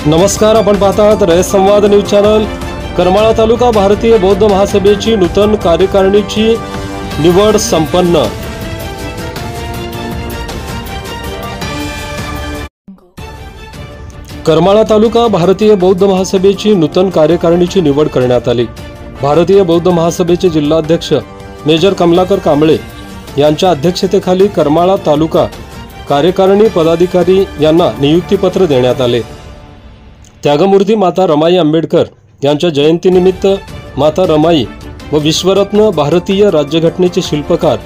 नमस्कार, आपण पाहत आहात रयत संवाद न्यूज चॅनल। करमाळा तालुका भारतीय बौद्ध महासभेची नूतन कार्यकारिणीची निवड संपन्न। करमाळा तालुका भारतीय बौद्ध महासभेची नूतन कार्यकारिणीची निवड करण्यात आली। भारतीय बौद्ध महासभेचे जिल्हाध्यक्ष मेजर कमलाकर कांबळे यांच्या अध्यक्षतेखाली करमाळा तालुका कार्यकारिणी पदाधिकारी यांना नियुक्तीपत्र देण्यात आले। त्यागमूर्ती माता रमाई आंबेडकर यांच्या जयंतीनिमित्त माता रमाई व विश्वरत्न भारतीय राज्यघटनेचे शिल्पकार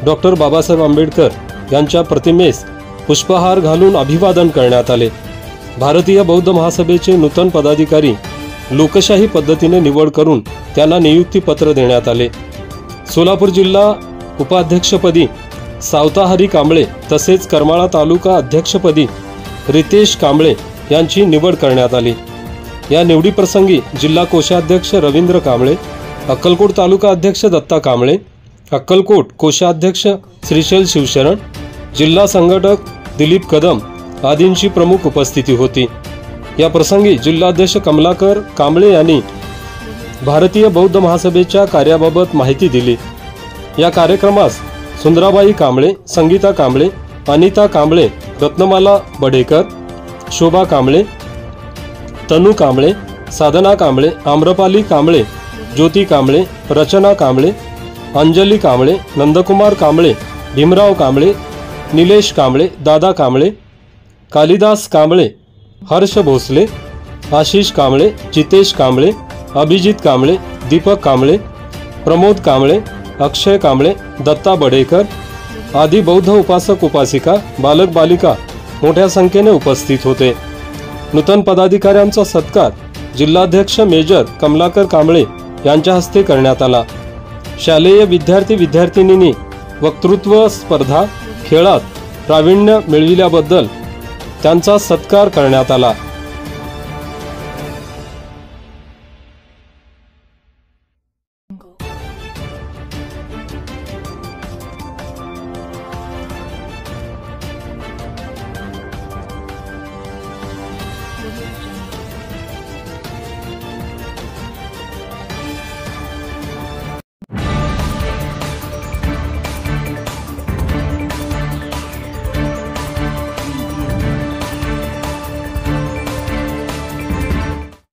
डॉक्टर बाबासाहेब आंबेडकर यांच्या प्रतिमेस पुष्पहार घालून अभिवादन करण्यात आले। भारतीय बौद्ध महासभेचे नूतन पदाधिकारी लोकशाही पद्धतीने निवड करून त्यांना नियुक्तीपत्र देण्यात आले। सोलापूर जिल्हा उपाध्यक्षपदी सावताहरी कांबळे तसेच करमाळा तालुका अध्यक्षपदी रितेश कांबळे यांची निवड करण्यात आली। या निवडीप्रसंगी जिल्हा कोषाध्यक्ष रवींद्र कांबळे, अक्कलकोट तालुका अध्यक्ष दत्ता कांबळे, अक्कलकोट कोषाध्यक्ष श्रीशैल शिवशरण, जिल्हा संघटक दिलीप कदम आदींची प्रमुख उपस्थिती होती। या प्रसंगी जिल्हाध्यक्ष कमलाकर कांबळे यांनी भारतीय बौद्ध महासभेच्या कार्याबाबत माहिती दिली। या कार्यक्रमास सुंदराबाई कांबळे, संगीता कांबळे, अनिता कांबळे, रत्नमाला बडेकर, शोभा कांबळे, तनू कांबळे, साधना कांबळे, आम्रपाली कांबळे, ज्योती कांबळे, रचना कांबळे, अंजली कांबळे, नंदकुमार कांबळे, भीमराव कांबळे, निलेश कांबळे, दादा कांबळे, कालिदास कांबळे, हर्ष भोसले, आशिष कांबळे, जितेश कांबळे, अभिजित कांबळे, दीपक कांबळे, प्रमोद कांबळे, अक्षय कांबळे, दत्ता बडेकर आदी बौद्ध उपासक उपासिका, बालक बालिका मोठ्या संख्येने उपस्थित होते। नूतन पदाधिकाऱ्यांचा सत्कार जिल्हाध्यक्ष मेजर कमलाकर कांबळे यांच्या हस्ते करण्यात आला। शालेय विद्यार्थी विद्यार्थिनींनी वक्तृत्व स्पर्धा खेळात प्रावीण्य मिळविल्याबद्दल त्यांचा सत्कार करण्यात आला।